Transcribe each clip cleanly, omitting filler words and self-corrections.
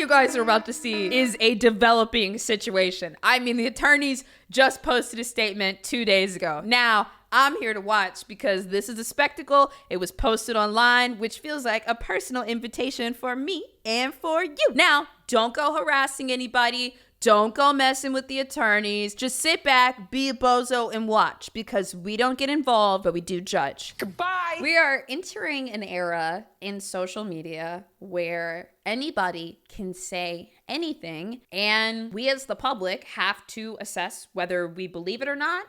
you guys are about to see is a developing situation. I mean, the attorneys just posted a statement 2 days ago. Now, I'm here to watch because this is a spectacle. It was posted online, which feels like a personal invitation for me and for you. Now, don't go harassing anybody. Don't go messing with the attorneys. Just sit back, be a bozo, and watch because we don't get involved, but we do judge. Goodbye. We are entering an era in social media where anybody can say anything, and we as the public have to assess whether we believe it or not,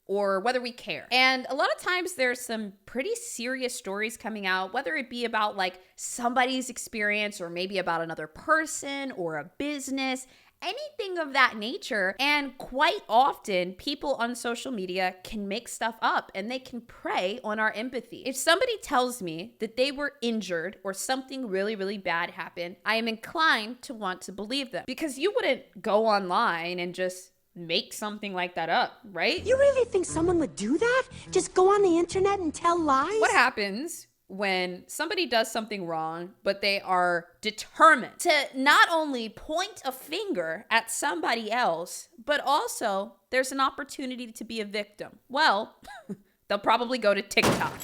or whether we care. And a lot of times there's some pretty serious stories coming out, whether it be about like somebody's experience or maybe about another person or a business, anything of that nature. And quite often people on social media can make stuff up and they can prey on our empathy. If somebody tells me that they were injured or something really, really bad happened, I am inclined to want to believe them, because you wouldn't go online and just make something like that up, right? You really think someone would do that? Just go on the internet and tell lies? What happens when somebody does something wrong, but they are determined to not only point a finger at somebody else, but also there's an opportunity to be a victim? Well, they'll probably go to TikTok.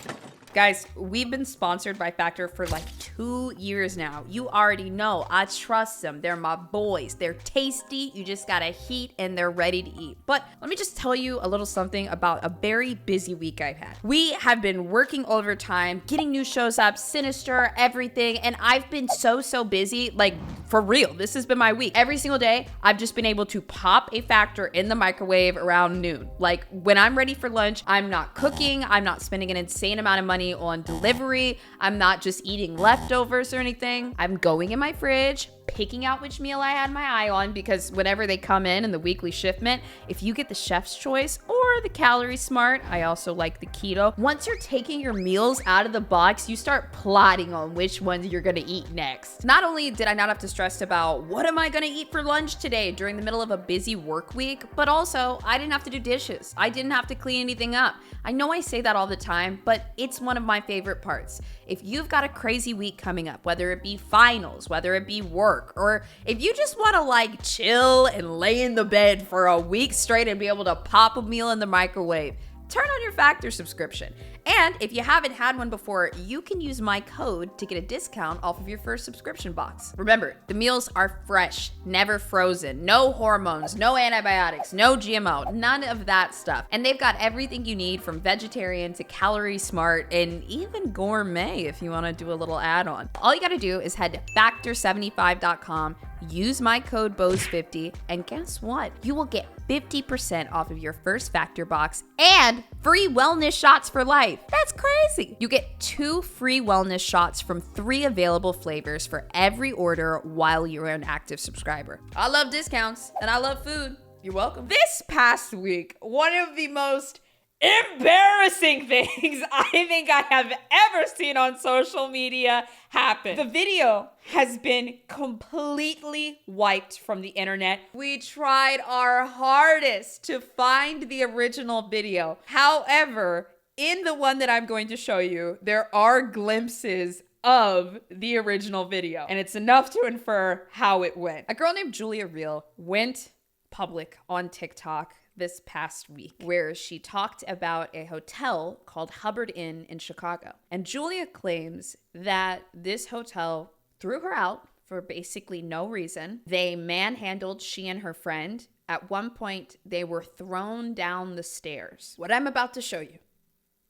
Guys, we've been sponsored by Factor for like 2 years now. You already know, I trust them. They're my boys. They're tasty. You just gotta heat and they're ready to eat. But let me just tell you a little something about a very busy week I've had. We have been working overtime, getting new shows up, Sinister, everything. And I've been so busy, like for real. This has been my week. Every single day, I've just been able to pop a Factor in the microwave around noon. Like when I'm ready for lunch, I'm not cooking. I'm not spending an insane amount of money on delivery. I'm not just eating leftovers or anything. I'm going in my fridge, picking out which meal I had my eye on, because whenever they come in the weekly shipment, if you get the chef's choice or the calorie smart, I also like the keto. Once you're taking your meals out of the box, you start plotting on which ones you're gonna eat next. Not only did I not have to stress about what am I gonna eat for lunch today during the middle of a busy work week, but also I didn't have to do dishes. I didn't have to clean anything up. I know I say that all the time, but it's one of my favorite parts. If you've got a crazy week coming up, whether it be finals, whether it be work, or if you just want to like chill and lay in the bed for a week straight and be able to pop a meal in the microwave, turn on your Factor subscription. And if you haven't had one before, you can use my code to get a discount off of your first subscription box. Remember, the meals are fresh, never frozen, no hormones, no antibiotics, no GMO, none of that stuff. And they've got everything you need from vegetarian to calorie smart and even gourmet if you want to do a little add-on. All you got to do is head to factor75.com, use my code BOZE50, and guess what? You will get 50% off of your first Factor box and free wellness shots for life. That's crazy. You get 2 free wellness shots from 3 available flavors for every order while you're an active subscriber. I love discounts and I love food. You're welcome. This past week, one of the most embarrassing things I think I have ever seen on social media happen. The video has been completely wiped from the internet. We tried our hardest to find the original video. However, in the one that I'm going to show you, there are glimpses of the original video, and it's enough to infer how it went. A girl named Julia Reel went public on TikTok this past week, where she talked about a hotel called Hubbard Inn in Chicago. And Julia claims that this hotel threw her out for basically no reason. They manhandled she and her friend. At one point, they were thrown down the stairs. What I'm about to show you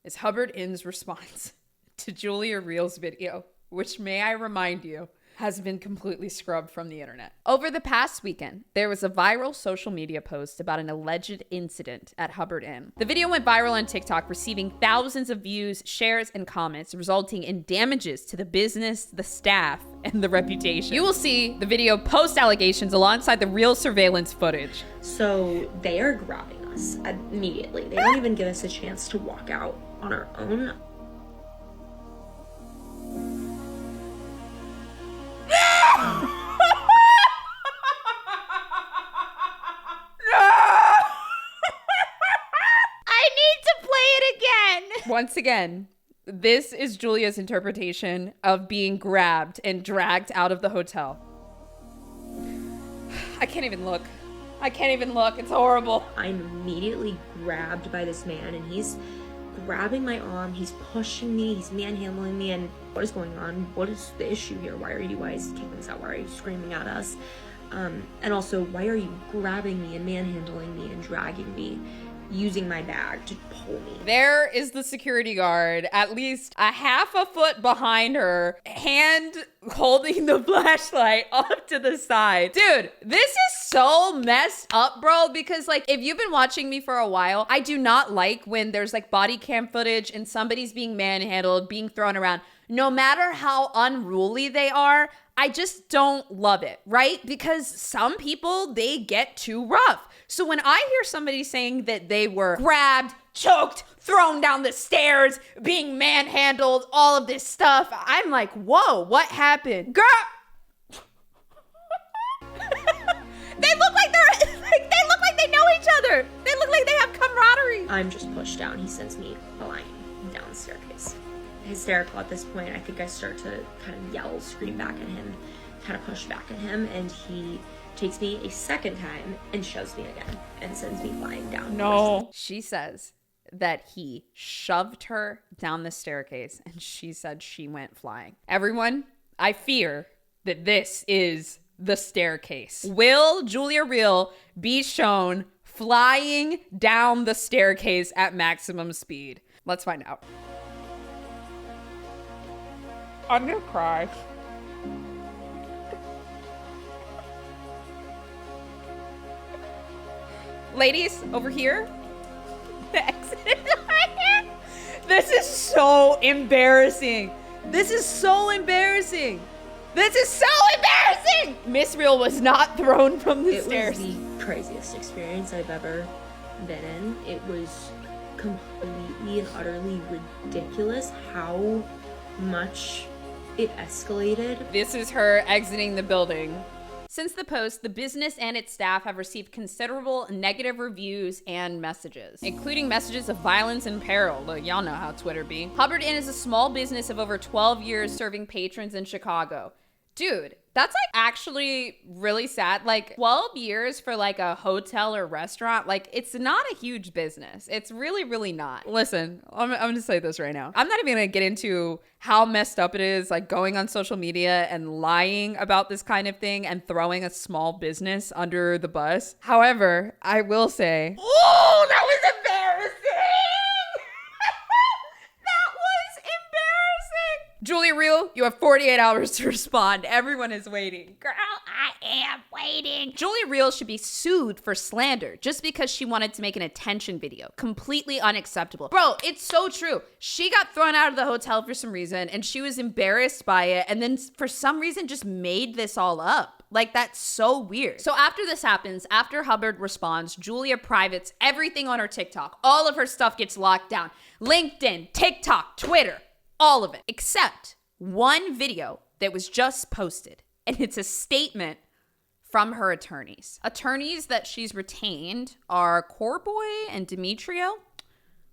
is Hubbard Inn's response to Julia Reel's video, which, may I remind you, has been completely scrubbed from the internet. Over the past weekend, there was a viral social media post about an alleged incident at Hubbard Inn. The video went viral on TikTok, receiving thousands of views, shares, and comments, resulting in damages to the business, the staff, and the reputation. You will see the video post allegations alongside the real surveillance footage. So they are grabbing us immediately. They don't even give us a chance to walk out on our own. Once again, this is Julia's interpretation of being grabbed and dragged out of the hotel. I can't even look. I can't even look. It's horrible. I'm immediately grabbed by this man, and he's grabbing my arm, he's pushing me, he's manhandling me, and what is going on? What is the issue here? Why is he kicking us out? Why are you screaming at us? And also, why are you grabbing me and manhandling me and dragging me, using my bag to pull me? There is the security guard, at least a half a foot behind her, hand holding the flashlight off to the side. Dude, this is so messed up, bro, because like, if you've been watching me for a while, I do not like when there's like body cam footage and somebody's being manhandled, being thrown around. No matter how unruly they are, I just don't love it, right? Because some people, they get too rough. So when I hear somebody saying that they were grabbed, choked, thrown down the stairs, being manhandled, all of this stuff, I'm like, whoa, what happened? Girl! They look like they look like they know each other. They look like they have camaraderie. I'm just pushed down. He sends me flying down the staircase. Hysterical at this point. I think I start to kind of yell, scream back at him, kind of push back at him, and he takes me a second time and shoves me again and sends me flying down. No. She says that he shoved her down the staircase, and she said she went flying. Everyone, I fear that this is the staircase. Will Julia Real be shown flying down the staircase at maximum speed? Let's find out. I'm gonna cry. Ladies, over here. The exit is right here. This is so embarrassing. This is so embarrassing. This is so embarrassing. Miss Real was not thrown from the stairs. It was the craziest experience I've ever been in. It was completely and utterly ridiculous how much it escalated. This is her exiting the building. Since the post, the business and its staff have received considerable negative reviews and messages, including messages of violence and peril. Look, y'all know how Twitter be. Hubbard Inn is a small business of over 12 years serving patrons in Chicago. Dude, that's like actually really sad. Like 12 years for like a hotel or restaurant, like it's not a huge business. It's really, really not. Listen, I'm gonna say this right now. I'm not even gonna get into how messed up it is, like going on social media and lying about this kind of thing and throwing a small business under the bus. However, I will say, oh, that was embarrassing. Julia Real, you have 48 hours to respond. Everyone is waiting. Girl, I am waiting. Julia Real should be sued for slander just because she wanted to make an attention video. Completely unacceptable. Bro, it's so true. She got thrown out of the hotel for some reason and she was embarrassed by it and then for some reason just made this all up. Like, that's so weird. So after this happens, after Hubbard responds, Julia privates everything on her TikTok. All of her stuff gets locked down. LinkedIn, TikTok, Twitter. All of it, except one video that was just posted. And it's a statement from her attorneys. Attorneys that she's retained are Corboy and Demetrio.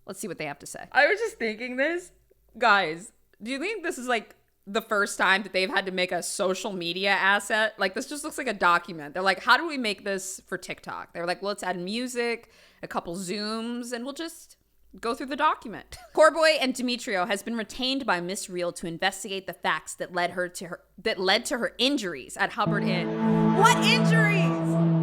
Let's see what they have to say. I was just thinking this. Guys, do you think this is like the first time that they've had to make a social media asset? Like, this just looks like a document. They're like, how do we make this for TikTok? They're like, well, let's add music, a couple zooms, and we'll just go through the document. Corboy and Demetrio has been retained by Miss Real to investigate the facts that led to her injuries at Hubbard Inn. What injuries?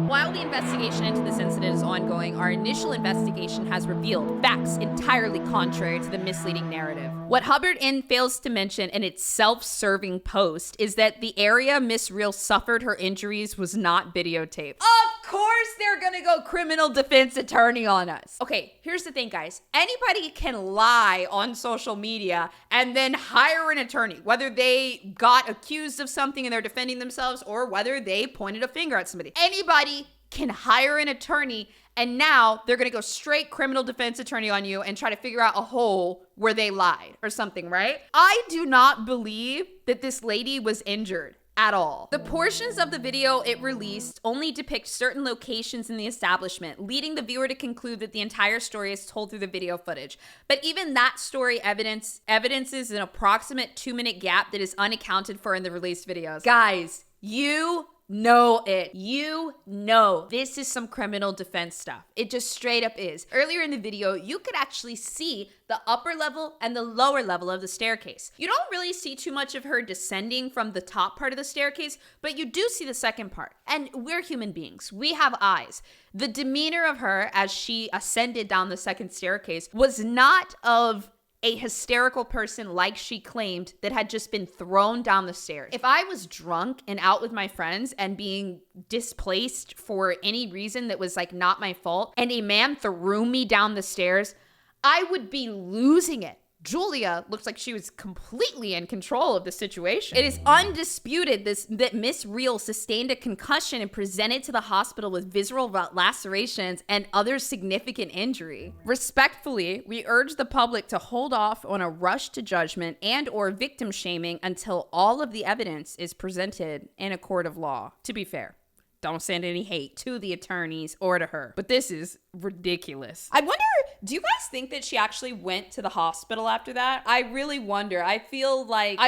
While the investigation into this incident is ongoing, our initial investigation has revealed facts entirely contrary to the misleading narrative. What Hubbard Inn fails to mention in its self-serving post is that the area Miss Real suffered her injuries was not videotaped. Of course they're gonna go criminal defense attorney on us. Okay, here's the thing, guys. Anybody can lie on social media and then hire an attorney, whether they got accused of something and they're defending themselves or whether they pointed a finger at somebody. Anybody can hire an attorney and now they're gonna go straight criminal defense attorney on you and try to figure out a hole where they lied or something, right? I do not believe that this lady was injured at all. The portions of the video it released only depict certain locations in the establishment, leading the viewer to conclude that the entire story is told through the video footage. But even that story evidences an approximate 2-minute gap that is unaccounted for in the released videos. Guys, you know it. You know this is some criminal defense stuff. It just straight up is. Earlier in the video, you could actually see the upper level and the lower level of the staircase. You don't really see too much of her descending from the top part of the staircase, but you do see the second part. And we're human beings. We have eyes. The demeanor of her as she ascended down the second staircase was not of a hysterical person like she claimed that had just been thrown down the stairs. If I was drunk and out with my friends and being displaced for any reason that was like not my fault, and a man threw me down the stairs, I would be losing it. Julia looks like she was completely in control of the situation. It is undisputed that Miss Real sustained a concussion and presented to the hospital with visceral lacerations and other significant injury. Respectfully, we urge the public to hold off on a rush to judgment and or victim shaming until all of the evidence is presented in a court of law. To be fair, don't send any hate to the attorneys or to her. But this is ridiculous. I wonder, do you guys think that she actually went to the hospital after that? I really wonder. I feel like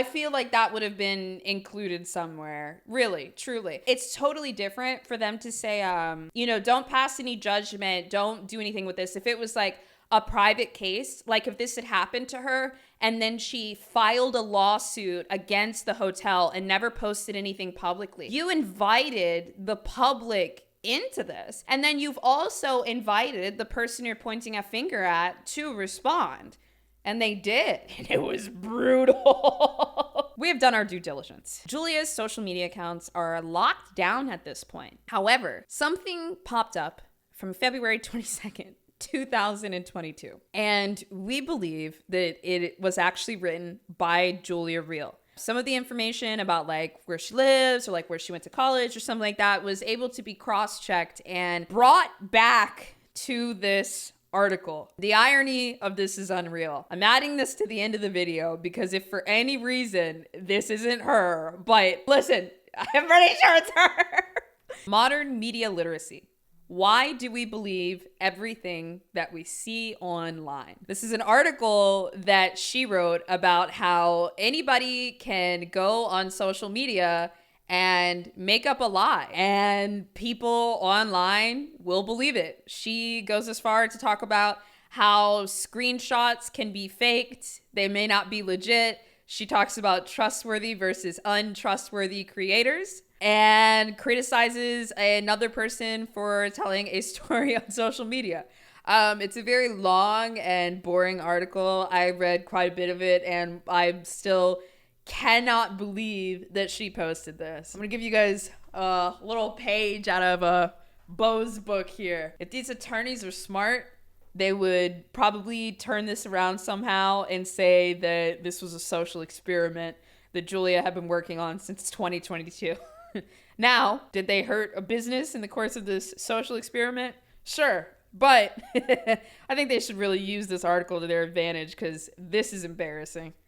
that would have been included somewhere. Really, truly. It's totally different for them to say, don't pass any judgment. Don't do anything with this. If it was like a private case, like if this had happened to her and then she filed a lawsuit against the hotel and never posted anything publicly, you invited the public into this. And then you've also invited the person you're pointing a finger at to respond. And they did. And it was brutal. We have done our due diligence. Julia's social media accounts are locked down at this point. However, something popped up from February 22nd. 2022. And we believe that it was actually written by Julia Real. Some of the information about like where she lives or like where she went to college or something like that was able to be cross-checked and brought back to this article. The irony of this is unreal. I'm adding this to the end of the video because if for any reason this isn't her, but listen, I'm pretty sure it's her. Modern media literacy. Why do we believe everything that we see online? This is an article that she wrote about how anybody can go on social media and make up a lie and people online will believe it. She goes as far to talk about how screenshots can be faked. They may not be legit. She talks about trustworthy versus untrustworthy creators, and criticizes another person for telling a story on social media. It's a very long and boring article. I read quite a bit of it, and I still cannot believe that she posted this. I'm gonna give you guys a little page out of a BOZE book here. If these attorneys are smart, they would probably turn this around somehow and say that this was a social experiment that Julia had been working on since 2022. Now, did they hurt a business in the course of this social experiment? Sure. But I think they should really use this article to their advantage because this is embarrassing.